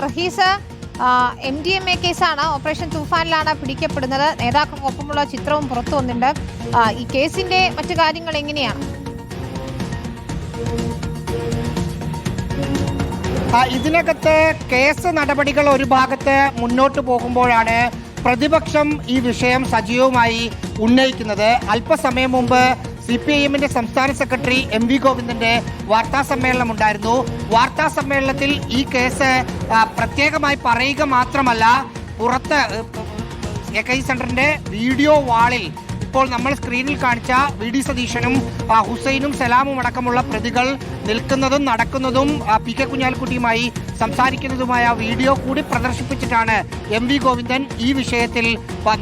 Rahees MDMA കേസാണ്. Operation തൂഫാനിലാണ് പിടിക്കപ്പെടുന്നത്. നേതാക്കൾക്കൊപ്പമുള്ള ചിത്രവും പുറത്തു വന്നിട്ടുണ്ട്. ഈ കേസിന്റെ മറ്റു കാര്യങ്ങൾ എങ്ങനെയാണ്? ഇതിനകത്ത് കേസ് നടപടികൾ ഒരു ഭാഗത്ത് മുന്നോട്ട് പോകുമ്പോഴാണ് പ്രതിപക്ഷം ഈ വിഷയം സജീവമായി ഉന്നയിക്കുന്നത്. അല്പസമയം മുമ്പ് CPIM സംസ്ഥാന സെക്രട്ടറി MV ഗോവിന്ദന്റെ വാർത്താ സമ്മേളനം ഉണ്ടായിരുന്നു. വാർത്താ സമ്മേളനത്തിൽ ഈ കേസ് പ്രത്യേകമായി പറയുക മാത്രമല്ല, പുറത്ത് AKI സെന്ററിന്റെ വീഡിയോ വാളിൽ ഇപ്പോൾ നമ്മൾ സ്ക്രീനിൽ കാണിച്ച VD സതീശനും ഹുസൈനും സലാമും അടക്കമുള്ള പ്രതികൾ നിൽക്കുന്നതും നടക്കുന്നതും PK കുഞ്ഞാലിക്കുട്ടിയുമായി സംസാരിക്കുന്നതുമായ വീഡിയോ കൂടി പ്രദർശിപ്പിച്ചിട്ടാണ് MV ഗോവിന്ദൻ ഈ വിഷയത്തിൽ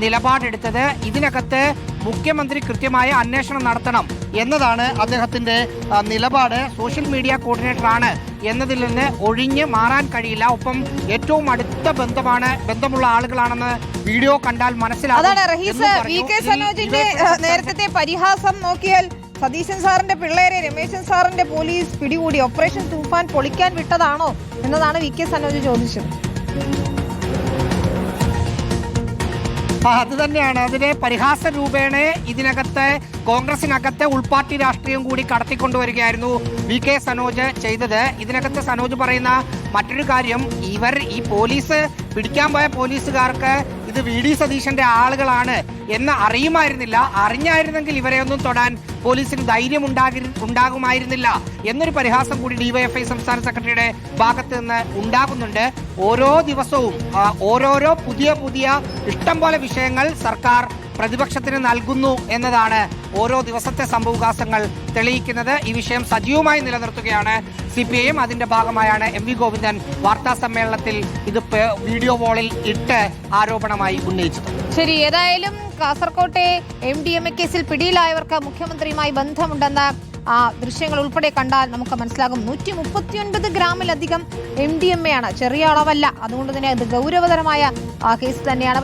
നിലപാടെടുത്തത്. ഇതിനകത്ത് മുഖ്യമന്ത്രി കൃത്യമായ അന്വേഷണം നടത്തണം എന്നതാണ് അദ്ദേഹത്തിന്റെ നിലപാട്. സോഷ്യൽ മീഡിയ കോർഡിനേറ്റർ ആണ് എന്നതിൽ നിന്ന് ഒഴിഞ്ഞ് മാറാൻ കഴിയില്ല. ഒപ്പം ഏറ്റവും അടുത്ത ബന്ധമുള്ള ആളുകളാണെന്ന് വീഡിയോ കണ്ടാൽ മനസ്സിലാകും. നേരത്തെ പരിഹാസം നോക്കിയാൽ സതീശൻ സാറിന്റെ പിള്ളേരെ രമേശൻ സാറിന്റെ പോലീസ് പിടികൂടി ഓപ്പറേഷൻ തൂഫാൻ പൊളിക്കാൻ വിട്ടതാണോ എന്നതാണ് VK സനോജ് ചോദിച്ചത്. അത് തന്നെയാണ്. അതിന് പരിഹാസ രൂപേണ ഇതിനകത്ത് കോൺഗ്രസിനകത്ത് ഉൾപാർട്ടി രാഷ്ട്രീയം കൂടി കടത്തിക്കൊണ്ടുവരികയായിരുന്നു VK സനോജ് ചെയ്തത്. ഇതിനകത്ത് സനോജ് പറയുന്ന മറ്റൊരു കാര്യം, ഈ പോലീസ് പിടിക്കാൻ പോയ പോലീസുകാർക്ക് ഇത് VD സതീശന്റെ ആളുകളാണ് എന്ന് അറിയുമായിരുന്നില്ല. അറിഞ്ഞായിരുന്നെങ്കിൽ ഇവരെ ഒന്നും തൊടാൻ പോലീസിന് ധൈര്യം ഉണ്ടാകുമായിരുന്നില്ല എന്നൊരു പരിഹാസം കൂടി DYFI സംസ്ഥാന സെക്രട്ടറിയുടെ ഭാഗത്ത് നിന്ന് ഉണ്ടാകുന്നുണ്ട്. ഓരോ ദിവസവും ഓരോരോ പുതിയ ഇഷ്ടം പോലെ വിഷയങ്ങൾ സർക്കാർ പ്രതിപക്ഷത്തിന് നൽകുന്നു എന്നതാണ് ഓരോ ദിവസത്തെ സംഭവവികാസങ്ങൾ തെളിയിക്കുന്നത്. ഈ വിഷയം സജീവമായി നിലനിർത്തുകയാണ് CPIM. അതിന്റെ ഭാഗമായാണ് MV ഗോവിന്ദൻ വാർത്താ സമ്മേളനത്തിൽ ഇത് വീഡിയോ വാളിൽ ഇട്ട് ആരോപണമായി ഉന്നയിച്ചത്. ശരി, ഏതായാലും കാസർകോട്ടെ MDMA കേസിൽ പിടിയിലായവർക്ക് മുഖ്യമന്ത്രിയുമായി ബന്ധമുണ്ടെന്ന ദൃശ്യങ്ങൾ ഉൾപ്പെടെ കണ്ടാൽ നമുക്ക് മനസ്സിലാകും. 139 ഗ്രാമിലധികം MDMA ആണ്. ചെറിയ അളവല്ല. അതുകൊണ്ട് തന്നെ ഇത് ഗൗരവതരമായ കേസ് തന്നെയാണ്.